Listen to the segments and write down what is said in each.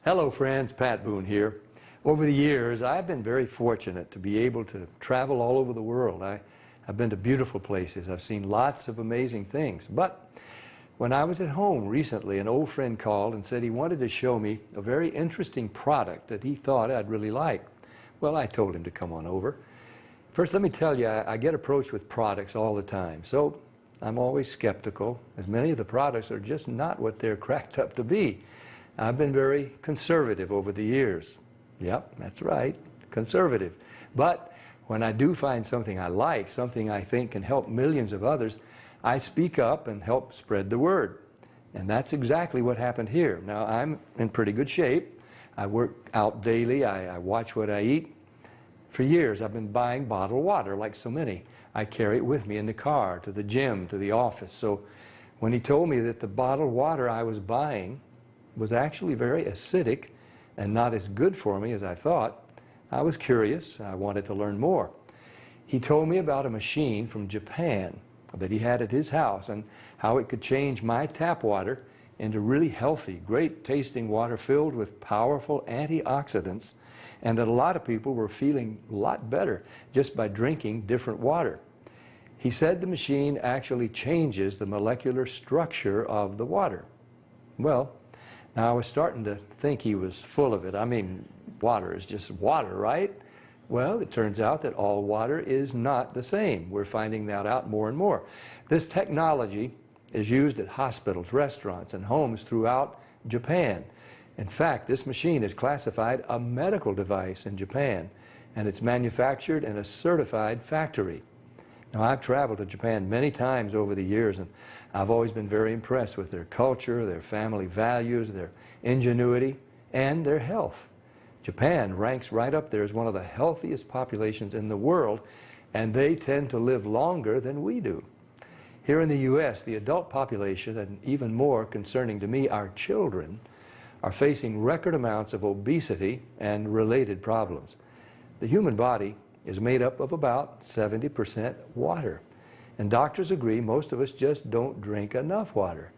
Hello friends, Pat Boone here. Over the years, I've been very fortunate to be able to travel all over the world. I've been to beautiful places. I've seen lots of amazing things. But when I was at home recently, an old friend called and said he wanted to show me a very interesting product that he thought I'd really like. Well, I told him to come on over. First, let me tell you, I get approached with products all the time. So I'm always skeptical, as many of the products are just not what they're cracked up to be. I've been very conservative over the years. Yep, that's right, conservative. But when I do find something I like, something I think can help millions of others, I speak up and help spread the word. And that's exactly what happened here. Now, I'm in pretty good shape. I work out daily. I watch what I eat. For years, I've been buying bottled water like so many. I carry it with me in the car, to the gym, to the office. So when he told me that the bottled water I was buying was actually very acidic and not as good for me as I thought, I was curious. I wanted to learn more. He told me about a machine from Japan that he had at his house and how it could change my tap water into really healthy, great tasting water filled with powerful antioxidants, and that a lot of people were feeling a lot better just by drinking different water. He said the machine actually changes the molecular structure of the water. Well, now I was starting to think he was full of it. I mean, water is just water, right? Well, it turns out that all water is not the same. We're finding that out more and more. This technology is used at hospitals, restaurants, and homes throughout Japan. In fact, this machine is classified a medical device in Japan, and it's manufactured in a certified factory. Now, I've traveled to Japan many times over the years, and I've always been very impressed with their culture, their family values, their ingenuity, and their health. Japan ranks right up there as one of the healthiest populations in the world, and they tend to live longer than we do. Here in the U.S., the adult population, and even more concerning to me, our children, are facing record amounts of obesity and related problems. The human body is made up of about 70% water. And doctors agree most of us just don't drink enough water.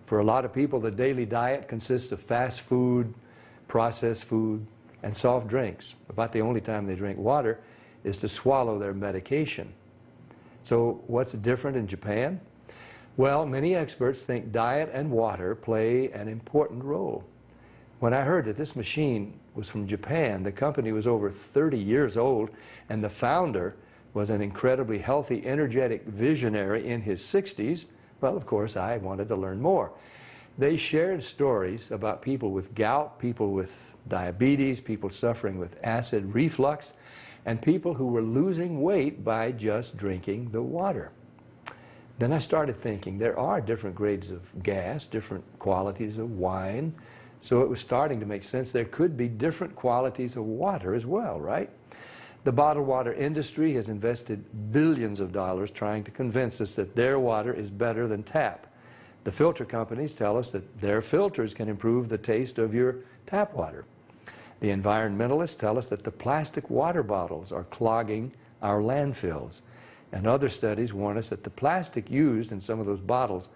For a lot of people, the daily diet consists of fast food, processed food, and soft drinks. About the only time they drink water is to swallow their medication. So what's different in Japan? Well, many experts think diet and water play an important role. When I heard that this machine was from Japan, the company was over 30 years old, and the founder was an incredibly healthy, energetic visionary in his 60s, well, of course, I wanted to learn more. They shared stories about people with gout, people with diabetes, people suffering with acid reflux, and people who were losing weight by just drinking the water. Then I started thinking there are different grades of gas, different qualities of wine, so it was starting to make sense there could be different qualities of water as well, right? The bottled water industry has invested billions of dollars trying to convince us that their water is better than tap. The filter companies tell us that their filters can improve the taste of your tap water. The environmentalists tell us that the plastic water bottles are clogging our landfills. And other studies warn us that the plastic used in some of those bottles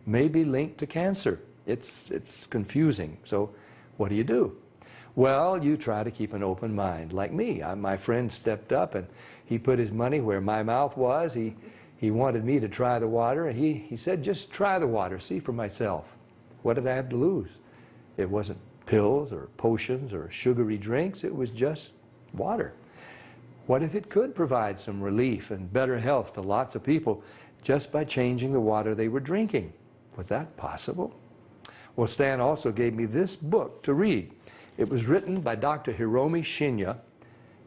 may be linked to cancer. It's confusing. So what do? Well, you try to keep an open mind. Like me, my friend stepped up and he put his money where my mouth was. He wanted me to try the water, and he said, just try the water, see for myself. What did I have to lose? It wasn't pills or potions or sugary drinks. It was just water. What if it could provide some relief and better health to lots of people just by changing the water they were drinking? Was that possible? Well, Stan also gave me this book to read. It was written by Dr. Hiromi Shinya,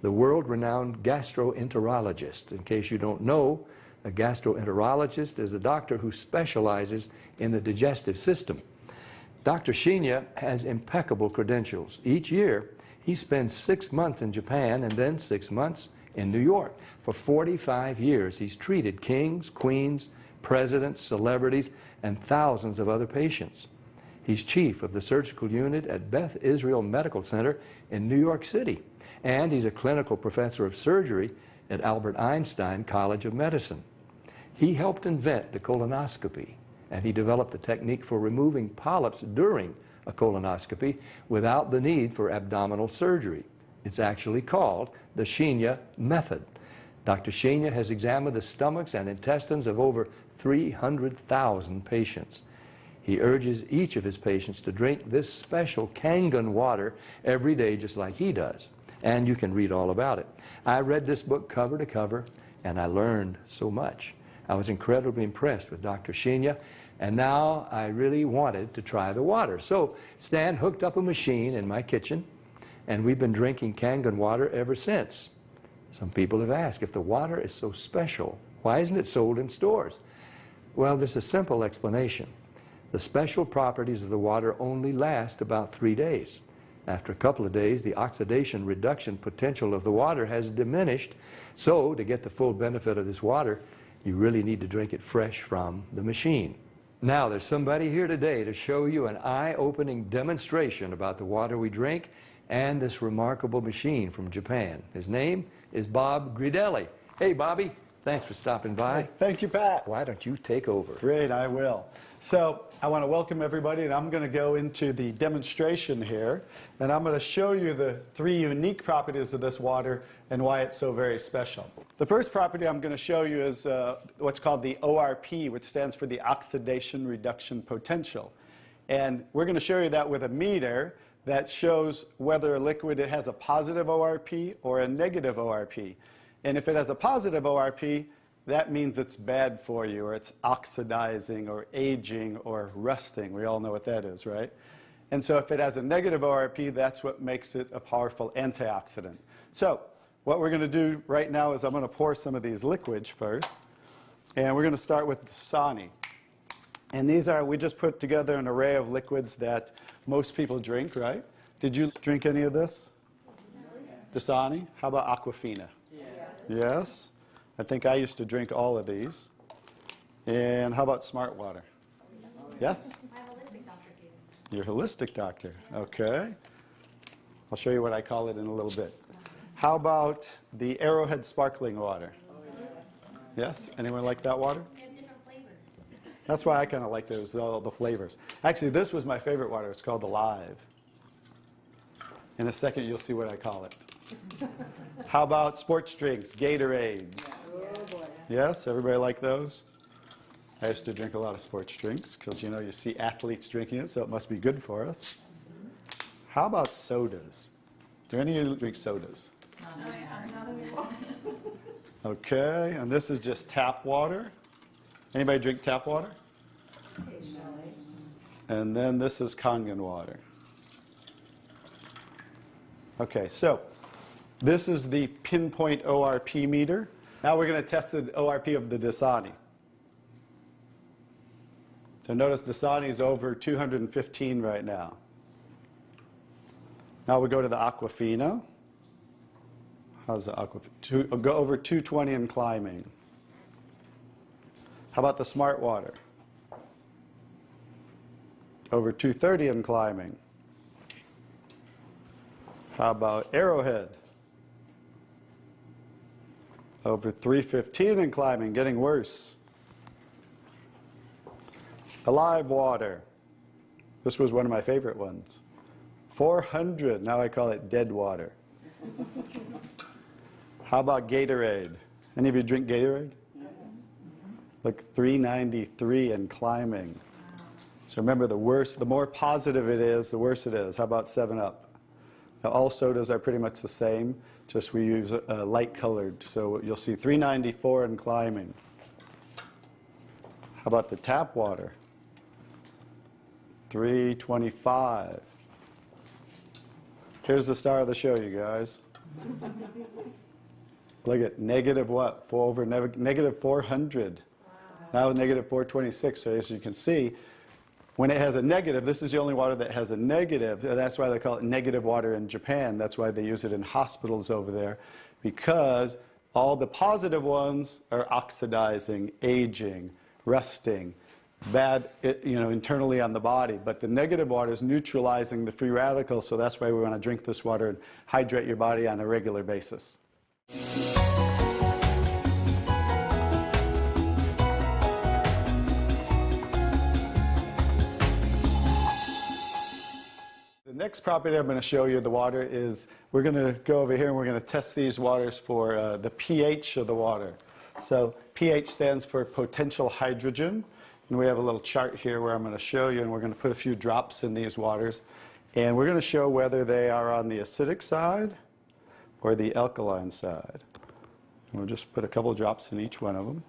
the world-renowned gastroenterologist. In case you don't know, a gastroenterologist is a doctor who specializes in the digestive system. Dr. Shinya has impeccable credentials. Each year, he spends 6 months in Japan and then 6 months in New York. For 45 years, he's treated kings, queens, presidents, celebrities, and thousands of other patients. He's chief of the surgical unit at Beth Israel Medical Center in New York City, and he's a clinical professor of surgery at Albert Einstein College of Medicine. He helped invent the colonoscopy, and he developed the technique for removing polyps during a colonoscopy without the need for abdominal surgery. It's actually called the Shinya method. Dr. Shinya has examined the stomachs and intestines of over 300,000 patients. He urges each of his patients to drink this special Kangen water every day just like he does. And you can read all about it. I read this book cover to cover, and I learned so much. I was incredibly impressed with Dr. Shinya, and now I really wanted to try the water. So Stan hooked up a machine in my kitchen, and we've been drinking Kangen water ever since. Some people have asked, if the water is so special, why isn't it sold in stores? Well, there's a simple explanation. The special properties of the water only last about 3 days. After a couple of days, the oxidation reduction potential of the water has diminished. So, to get the full benefit of this water, you really need to drink it fresh from the machine. Now, there's somebody here today to show you an eye-opening demonstration about the water we drink and this remarkable machine from Japan. His name is Bob Gridelli. Hey, Bobby. Thanks for stopping by. Thank you, Pat. Why don't you take over? Great, I will. So I want to welcome everybody, and I'm going to go into the demonstration here, and I'm going to show you the 3 unique properties of this water and why it's so very special. The first property I'm going to show you is what's called the ORP, which stands for the oxidation reduction potential. And we're going to show you that with a meter that shows whether a liquid has a positive ORP or a negative ORP. And if it has a positive ORP, that means it's bad for you, or it's oxidizing, or aging, or rusting. We all know what that is, right? And so if it has a negative ORP, that's what makes it a powerful antioxidant. So what we're going to do right now is I'm going to pour some of these liquids first. And we're going to start with Dasani. And these are, we just put together an array of liquids that most people drink, right? Did you drink any of this? Dasani? How about Aquafina? Yes. I think I used to drink all of these. And how about Smart Water? Yes? My holistic doctor gave it. Your holistic doctor. Okay. I'll show you what I call it in a little bit. How about the Arrowhead sparkling water? Yes? Anyone like that water? They have different flavors. That's why I kind of like those, all the flavors. Actually, this was my favorite water. It's called Alive. In a second, you'll see what I call it. How about sports drinks, Gatorades? Yes, everybody like those? I used to drink a lot of sports drinks because, you know, you see athletes drinking it, so it must be good for us. How about sodas? Do any of you drink sodas? Okay, and this is just tap water. Anybody drink tap water? And then this is Kangen water. Okay, so this is the pinpoint ORP meter. Now we're going to test the ORP of the Dasani. So notice Dasani is over 215 right now. Now we go to the Aquafina. How's the Aquafina? Go over 220 and climbing. How about the Smart Water? Over 230 and climbing. How about Arrowhead? Over 315 and climbing, getting worse. Alive Water. This was one of my favorite ones. 400, now I call it dead water. How about Gatorade? Any of you drink Gatorade? Look, 393 and climbing. So remember, the more positive it is, the worse it is. How about 7-Up? Now, all sodas are pretty much the same, just we use light colored. So you'll see 394 and climbing. How about the tap water? 325. Here's the star of the show, you guys. Look at negative what? Negative 400. Wow. Now negative 426. So as you can see, when it has a negative, this is the only water that has a negative. That's why they call it negative water in Japan. That's why they use it in hospitals over there, because all the positive ones are oxidizing, aging, rusting, bad, internally on the body. But the negative water is neutralizing the free radicals, so that's why we want to drink this water and hydrate your body on a regular basis. next property I'm going to show you, the water, is we're going to go over here and we're going to test these waters for the pH of the water. So pH stands for potential hydrogen. And we have a little chart here where I'm going to show you, and we're going to put a few drops in these waters. And we're going to show whether they are on the acidic side or the alkaline side. And we'll just put a couple drops in each one of them.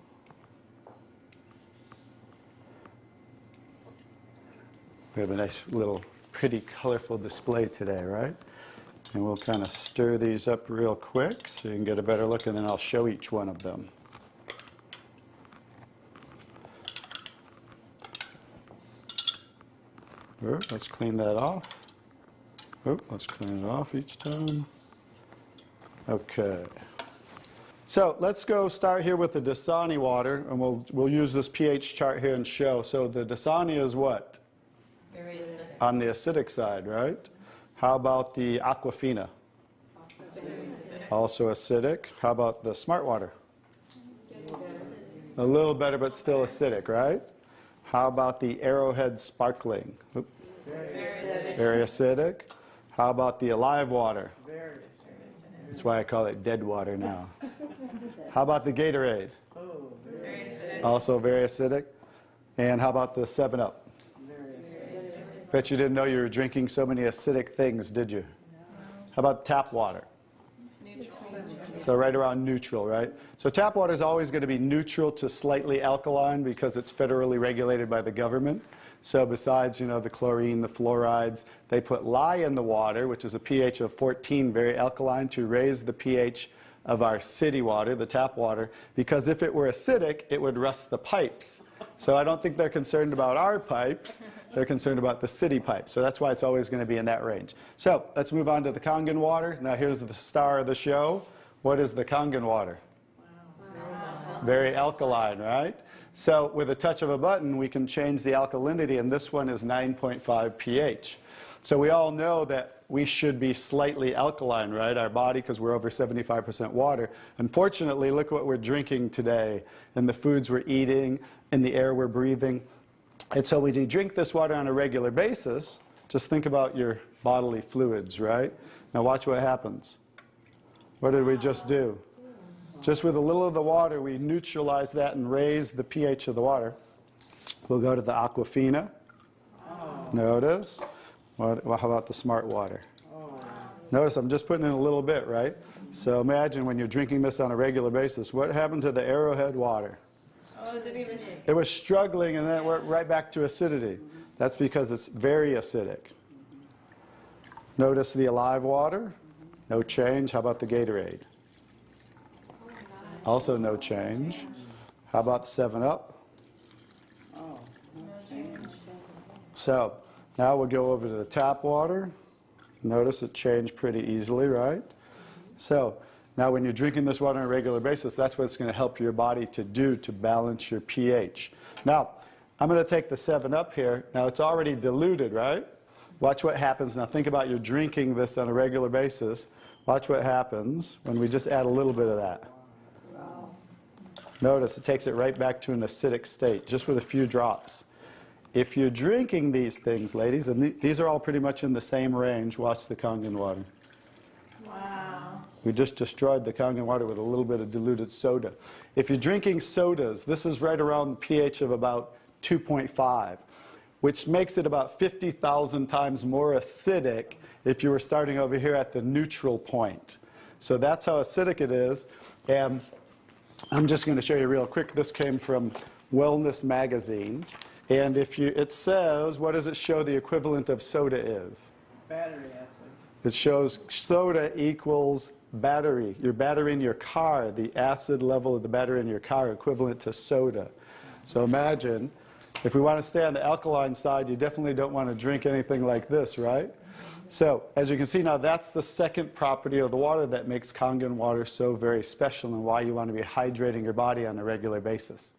We have a nice little pretty colorful display today, right? And we'll kind of stir these up real quick so you can get a better look, and then I'll show each one of them. Let's clean that off. Let's clean it off each time. Okay. So let's go start here with the Dasani water, and we'll use this pH chart here and show. So the Dasani is what? Very acidic. On the acidic side, right? How about the Aquafina? Also acidic. How about the Smart Water? A little better, but still acidic, right? How about the Arrowhead Sparkling? Oop. Very acidic. How about the Alive Water? That's why I call it dead water now. How about the Gatorade? Very acidic. Also very acidic. And how about the 7-Up? Bet you didn't know you were drinking so many acidic things, did you? How about tap water? So right around neutral, right? So tap water is always going to be neutral to slightly alkaline because it's federally regulated by the government. So besides, the chlorine, the fluorides, they put lye in the water, which is a pH of 14, very alkaline, to raise the pH of our city water, the tap water, because if it were acidic, it would rust the pipes. So I don't think they're concerned about our pipes. They're concerned about the city pipes. So that's why it's always going to be in that range. So let's move on to the Kangen water. Now here's the star of the show. What is the Kangen water? Very alkaline, right? So with a touch of a button, we can change the alkalinity, and this one is 9.5 pH. So we all know that we should be slightly alkaline, right? Our body, because we're over 75% water. Unfortunately, look what we're drinking today, and the foods we're eating, and the air we're breathing. And so when you drink this water on a regular basis, just think about your bodily fluids, right? Now watch what happens. What did we just do? Just with a little of the water, we neutralize that and raise the pH of the water. We'll go to the Aquafina. Notice. How about the Smart Water? Notice I'm just putting in a little bit, right? So imagine when you're drinking this on a regular basis, what happened to the Arrowhead water? It was struggling, and then it went right back to acidity. That's because it's very acidic. Notice the Alive Water. No change. How about the Gatorade? Also no change. How about the 7-Up? So now we'll go over to the tap water. Notice it changed pretty easily, right? So now when you're drinking this water on a regular basis, that's what it's going to help your body to do to balance your pH. Now, I'm going to take the 7-Up here. Now it's already diluted, right? Watch what happens. Now think about you're drinking this on a regular basis. Watch what happens when we just add a little bit of that. Notice it takes it right back to an acidic state, just with a few drops. If you're drinking these things, ladies, and these are all pretty much in the same range, watch the Kangen water. Wow. We just destroyed the Kangen water with a little bit of diluted soda. If you're drinking sodas, this is right around the pH of about 2.5, which makes it about 50,000 times more acidic if you were starting over here at the neutral point. So that's how acidic it is. And I'm just going to show you real quick. This came from Wellness Magazine. And it says, what does it show the equivalent of soda is? Battery acid. It shows soda equals battery. Your battery in your car, the acid level of the battery in your car equivalent to soda. So imagine, if we want to stay on the alkaline side, you definitely don't want to drink anything like this, right? So as you can see now, that's the second property of the water that makes Kangen water so very special and why you want to be hydrating your body on a regular basis.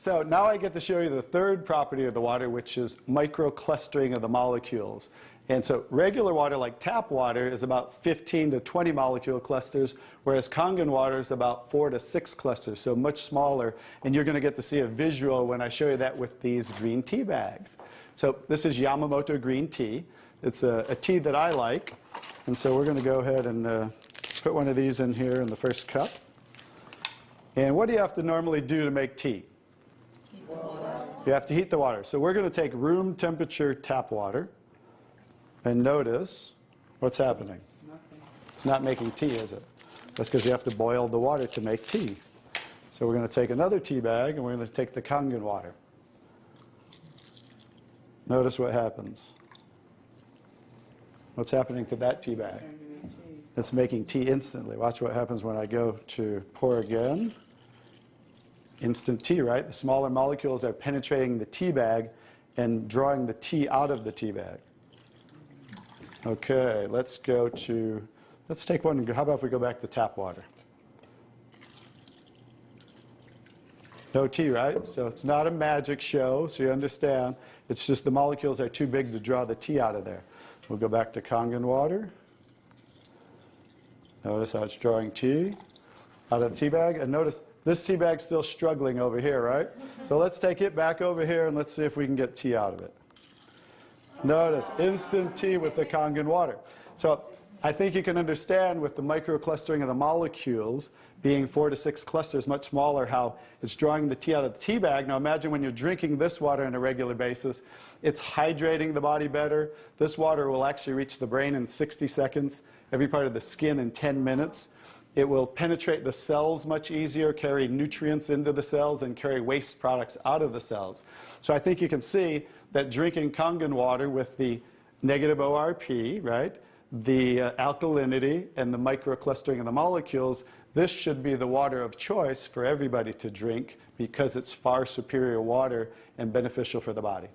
So now I get to show you the third property of the water, which is microclustering of the molecules. And so regular water, like tap water, is about 15 to 20 molecule clusters, whereas Kangen water is about 4 to 6 clusters, so much smaller. And you're going to get to see a visual when I show you that with these green tea bags. So this is Yamamoto green tea. It's a tea that I like. And so we're going to go ahead and put one of these in here in the first cup. And what do you have to normally do to make tea? Heat the water. You have to heat the water. So we're going to take room temperature tap water. And notice what's happening. It's not making tea, is it? That's because you have to boil the water to make tea. So we're going to take another tea bag, and we're going to take the Kangen water. Notice what happens. What's happening to that tea bag? It's making tea instantly. Watch what happens when I go to pour again. Instant tea, right? The smaller molecules are penetrating the tea bag and drawing the tea out of the tea bag. Okay, let's take one. How about if we go back to tap water? No tea, right? So it's not a magic show, so you understand. It's just the molecules are too big to draw the tea out of there. We'll go back to Kangen water. Notice how it's drawing tea out of the tea bag. And notice this tea bag's still struggling over here, right? So let's take it back over here and let's see if we can get tea out of it. Notice, instant tea with the Kangen water. So I think you can understand with the microclustering of the molecules being 4 to 6 clusters, much smaller, how it's drawing the tea out of the tea bag. Now imagine when you're drinking this water on a regular basis, it's hydrating the body better. This water will actually reach the brain in 60 seconds, every part of the skin in 10 minutes. It will penetrate the cells much easier, carry nutrients into the cells, and carry waste products out of the cells. So I think you can see that drinking Kangen water with the negative ORP, right, the alkalinity, and the microclustering of the molecules, this should be the water of choice for everybody to drink because it's far superior water and beneficial for the body.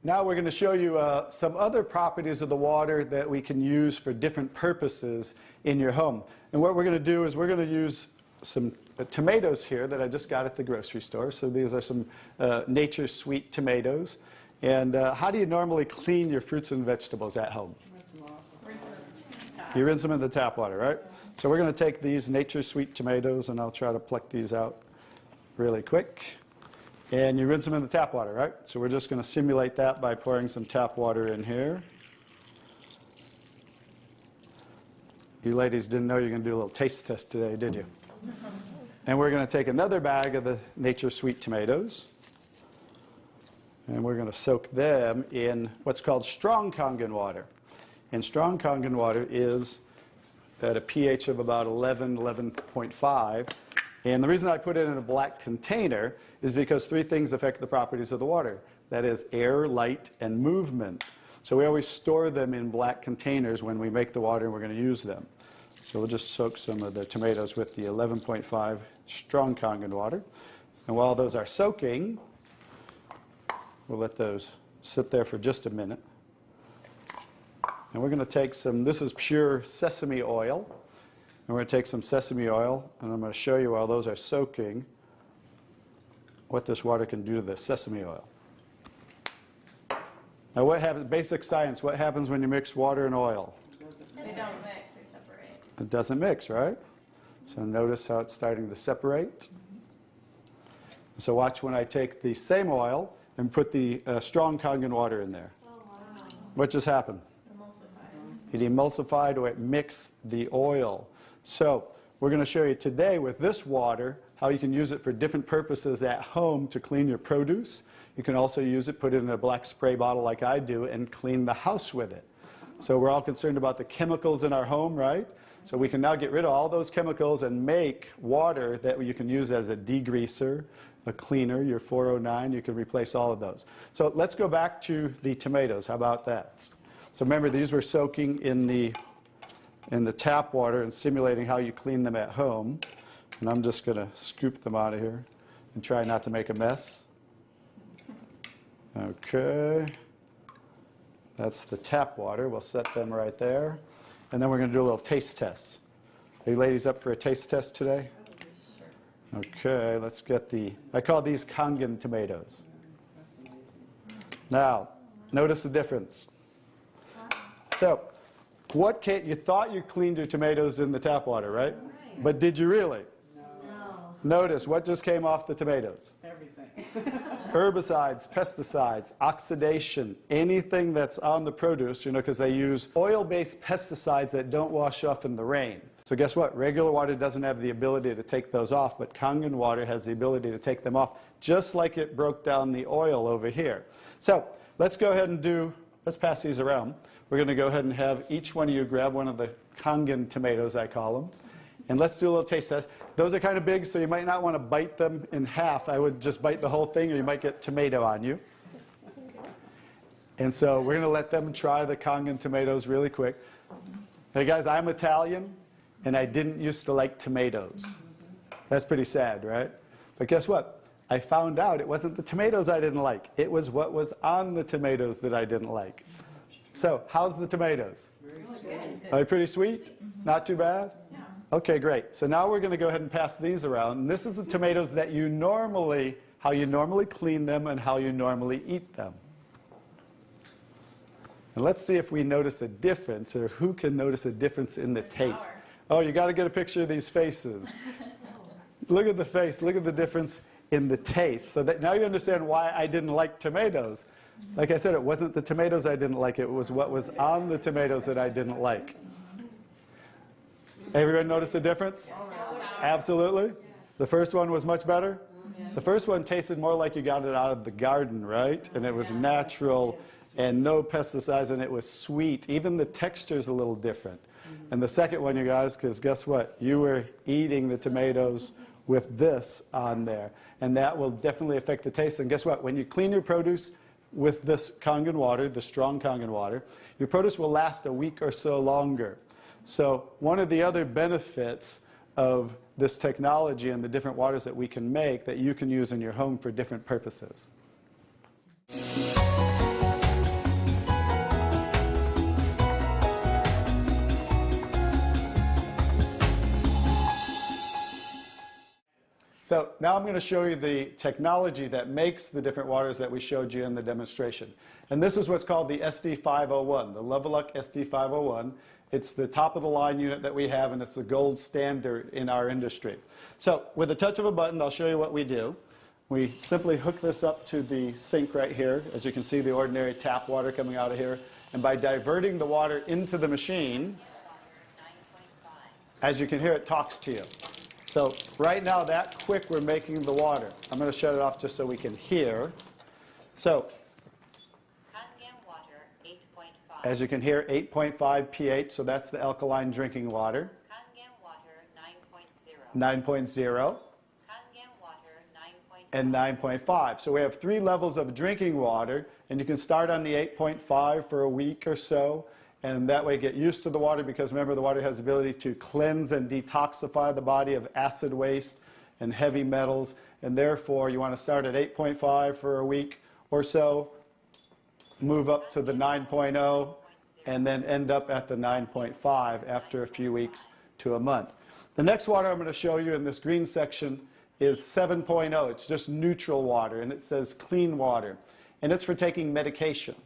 Now we're going to show you some other properties of the water that we can use for different purposes in your home. And what we're going to do is we're going to use some tomatoes here that I just got at the grocery store. So these are some Nature's Sweet tomatoes. And how do you normally clean your fruits and vegetables at home? You rinse them in the tap water, right? So we're going to take these Nature's Sweet tomatoes, and I'll try to pluck these out really quick. And you rinse them in the tap water, right? So we're just going to simulate that by pouring some tap water in here. You ladies didn't know you were going to do a little taste test today, did you? And we're going to take another bag of the Nature's Sweet tomatoes. And we're going to soak them in what's called strong Kangen water. And strong Kangen water is at a pH of about 11, 11.5. And the reason I put it in a black container is because 3 things affect the properties of the water. That is air, light, and movement. So we always store them in black containers when we make the water and we're going to use them. So we'll just soak some of the tomatoes with the 11.5 strong Kangen water. And while those are soaking, we'll let those sit there for just a minute. And we're going to take some, this is pure sesame oil. And we're going to take some sesame oil, and I'm going to show you while those are soaking what this water can do to the sesame oil. Now what happens, basic science, what happens when you mix water and oil? They don't mix, they separate. It doesn't mix, right? So notice how it's starting to separate. So watch when I take the same oil and put the strong Kangen water in there. Oh, wow. What just happened? Emulsified. It emulsified or it mixed the oil. So we're going to show you today with this water how you can use it for different purposes at home to clean your produce. You can also use it, put it in a black spray bottle like I do, and clean the house with it. So we're all concerned about the chemicals in our home, right? So we can now get rid of all those chemicals and make water that you can use as a degreaser, a cleaner, your 409. You can replace all of those. So let's go back to the tomatoes. How about that? So remember, these were soaking in the tap water and simulating how you clean them at home. And I'm just going to scoop them out of here and try not to make a mess. Okay. That's the tap water. We'll set them right there. And then we're going to do a little taste test. Are you ladies up for a taste test today? Okay, let's get I call these Kangen tomatoes. Now, notice the difference. So, you thought you cleaned your tomatoes in the tap water, right? But did you really? No. Notice what just came off the tomatoes. Everything. Herbicides, pesticides, oxidation, anything that's on the produce, because they use oil-based pesticides that don't wash off in the rain. So guess what? Regular water doesn't have the ability to take those off, but Kangen water has the ability to take them off, just like it broke down the oil over here. So let's go ahead and let's pass these around. We're going to go ahead and have each one of you grab one of the Kangen tomatoes, I call them. And let's do a little taste test. Those are kind of big, so you might not want to bite them in half. I would just bite the whole thing, or you might get tomato on you. And so we're going to let them try the Kangen tomatoes really quick. Hey guys, I'm Italian, and I didn't used to like tomatoes. That's pretty sad, right? But guess what? I found out it wasn't the tomatoes I didn't like. It was what was on the tomatoes that I didn't like. So how's the tomatoes? Are they pretty sweet? Not too bad? Yeah. Okay, great. So now we're going to go ahead and pass these around. And this is the tomatoes that how you normally clean them and how you normally eat them. And let's see if we notice a difference, or who can notice a difference in the taste. Sour. Oh, you got to get a picture of these faces. Look at the face. Look at the difference in the taste. So that now you understand why I didn't like tomatoes. Like I said, it wasn't the tomatoes I didn't like. It was what was on the tomatoes that I didn't like. Everyone notice the difference? Absolutely. The first one was much better? The first one tasted more like you got it out of the garden, right? And it was natural and no pesticides, and it was sweet. Even the texture's a little different. And the second one, you guys, because guess what? You were eating the tomatoes with this on there. And that will definitely affect the taste. And guess what? When you clean your produce with this Kangen water, the strong Kangen water, your produce will last a week or so longer. So one of the other benefits of this technology and the different waters that we can make that you can use in your home for different purposes. So now I'm going to show you the technology that makes the different waters that we showed you in the demonstration. And this is what's called the SD501, the Leveluck SD501. It's the top of the line unit that we have, and it's the gold standard in our industry. So with a touch of a button, I'll show you what we do. We simply hook this up to the sink right here. As you can see, the ordinary tap water coming out of here. And by diverting the water into the machine, as you can hear, it talks to you. So right now, that quick, we're making the water. I'm going to shut it off just so we can hear. So Kangen Water 8.5. as you can hear, 8.5 pH, so that's the alkaline drinking water. Kangen Water 9.0. 9.0 Kangen Water 9.5. and 9.5. So we have 3 levels of drinking water, and you can start on the 8.5 for a week or so. And that way get used to the water, because remember, the water has the ability to cleanse and detoxify the body of acid waste and heavy metals. And therefore, you want to start at 8.5 for a week or so, move up to the 9.0, and then end up at the 9.5 after a few weeks to a month. The next water I'm going to show you in this green section is 7.0. It's just neutral water, and it says clean water. And it's for taking medication.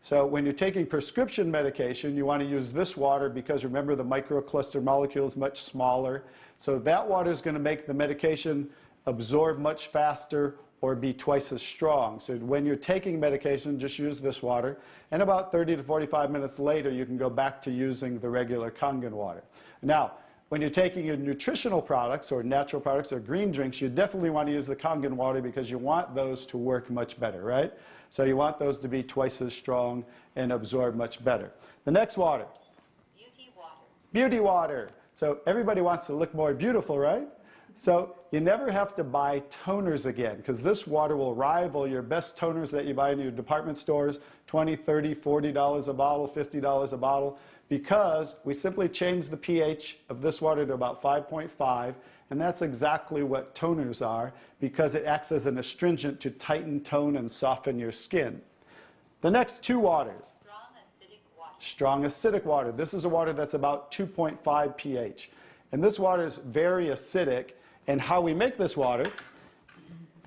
So when you're taking prescription medication, you want to use this water because, remember, the microcluster molecule is much smaller. So that water is going to make the medication absorb much faster or be twice as strong. So when you're taking medication, just use this water. And about 30 to 45 minutes later, you can go back to using the regular Kangen water. Now, when you're taking your nutritional products or natural products or green drinks, you definitely want to use the Kangen water because you want those to work much better, right? So you want those to be twice as strong and absorb much better. The next water. Beauty Water. Beauty water. So everybody wants to look more beautiful, right? So you never have to buy toners again, because this water will rival your best toners that you buy in your department stores, $20, $30, $40 a bottle, $50 a bottle, because we simply change the pH of this water to about 5.5, and that's exactly what toners are, because it acts as an astringent to tighten, tone, and soften your skin. The next 2 waters. Strong strong acidic water. This is a water that's about 2.5 pH. And this water is very acidic. And how we make this water?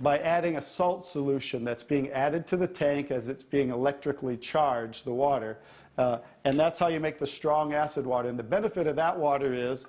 By adding a salt solution that's being added to the tank as it's being electrically charged, the water. And that's how you make the strong acid water. And the benefit of that water is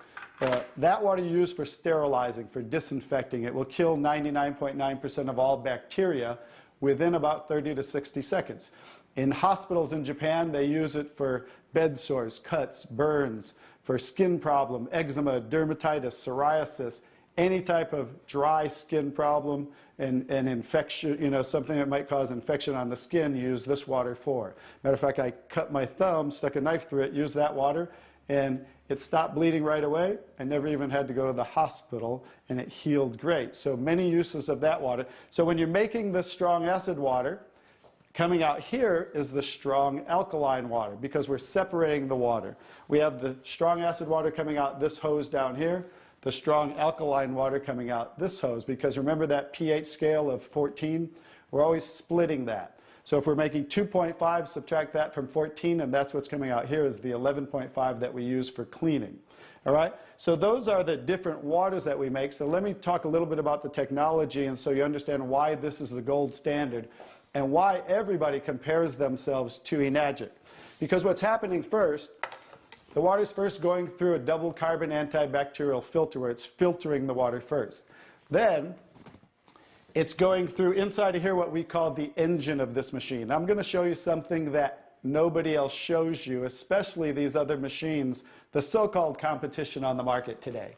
that water you use for sterilizing, for disinfecting. It will kill 99.9% of all bacteria within about 30 to 60 seconds. In hospitals in Japan, they use it for bed sores, cuts, burns, for skin problem, eczema, dermatitis, psoriasis, any type of dry skin problem and infection, you know, something that might cause infection on the skin, use this water for. Matter of fact, I cut my thumb, stuck a knife through it, used that water, and it stopped bleeding right away. I never even had to go to the hospital, and it healed great. So many uses of that water. So when you're making this strong acid water, coming out here is the strong alkaline water, because we're separating the water. We have the strong acid water coming out this hose down here, the strong alkaline water coming out this hose, because remember that pH scale of 14? We're always splitting that. So if we're making 2.5, subtract that from 14, and that's what's coming out here is the 11.5 that we use for cleaning. All right? So those are the different waters that we make. So let me talk a little bit about the technology, and so you understand why this is the gold standard and why everybody compares themselves to Enagic. Because what's happening first, the water's first going through a double carbon antibacterial filter where it's filtering the water first. Then it's going through inside of here what we call the engine of this machine. I'm going to show you something that nobody else shows you, especially these other machines, the so-called competition on the market today.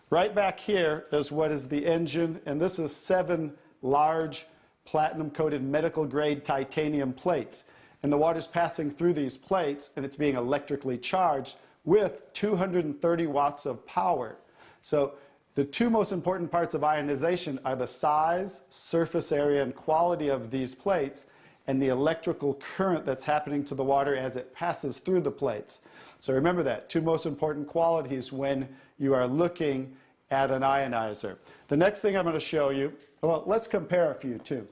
Right back here is what is the engine, and this is 7 large platinum-coated medical-grade titanium plates. And the water's passing through these plates, and it's being electrically charged with 230 watts of power. So the two most important parts of ionization are the size, surface area, and quality of these plates, and the electrical current that's happening to the water as it passes through the plates. So remember that, two most important qualities when you are looking at an ionizer. The next thing I'm going to show you, well, let's compare a few too.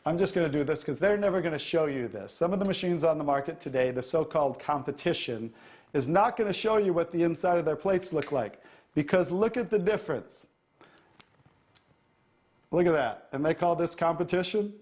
I'm just going to do this because they're never going to show you this. Some of the machines on the market today, the so-called competition, is not going to show you what the inside of their plates look like. Because look at the difference. Look at that. And they call this competition?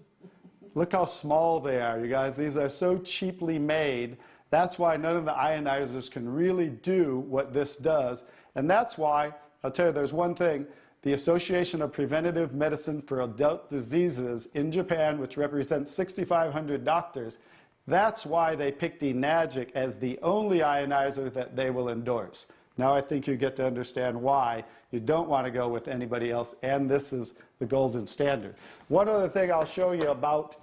Look how small they are, you guys. These are so cheaply made. That's why none of the ionizers can really do what this does. And that's why, I'll tell you, there's one thing. The Association of Preventive Medicine for Adult Diseases in Japan, which represents 6,500 doctors, that's why they picked Enagic as the only ionizer that they will endorse. Now I think you get to understand why you don't want to go with anybody else, and this is the golden standard. One other thing I'll show you about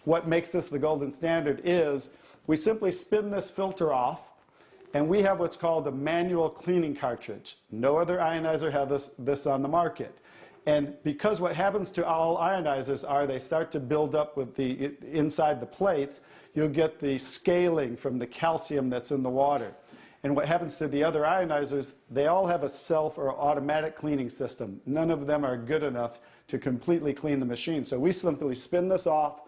what makes this the golden standard is we simply spin this filter off, and we have what's called a manual cleaning cartridge. No other ionizer has this on the market. And because what happens to all ionizers are they start to build up with the inside the plates, you'll get the scaling from the calcium that's in the water. And what happens to the other ionizers, they all have a self or automatic cleaning system. None of them are good enough to completely clean the machine. So we simply spin this off,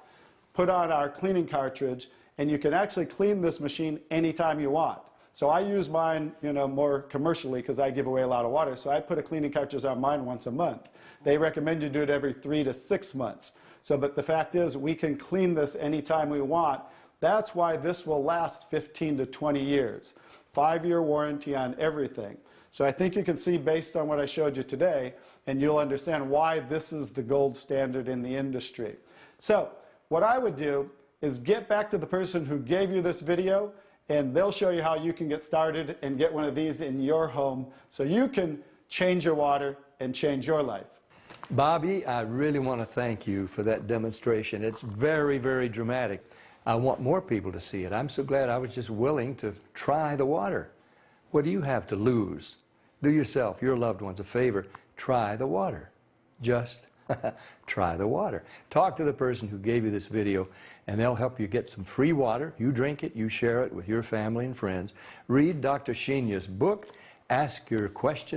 put on our cleaning cartridge, and you can actually clean this machine anytime you want. So I use mine, you know, more commercially because I give away a lot of water. So I put a cleaning cartridge on mine once a month. They recommend you do it every 3 to 6 months. So, but the fact is, we can clean this anytime we want. That's why this will last 15 to 20 years. 5-year warranty on everything. So I think you can see based on what I showed you today, and you'll understand why this is the gold standard in the industry. So what I would do is get back to the person who gave you this video, and they'll show you how you can get started and get one of these in your home so you can change your water and change your life. Bobby, I really want to thank you for that demonstration. It's very, very dramatic. I want more people to see it. I'm so glad I was just willing to try the water. What do you have to lose? Do yourself, your loved ones a favor. Try the water. Just try the water. Talk to the person who gave you this video, and they'll help you get some free water. You drink it, you share it with your family and friends. Read Dr. Shinya's book. Ask your questions.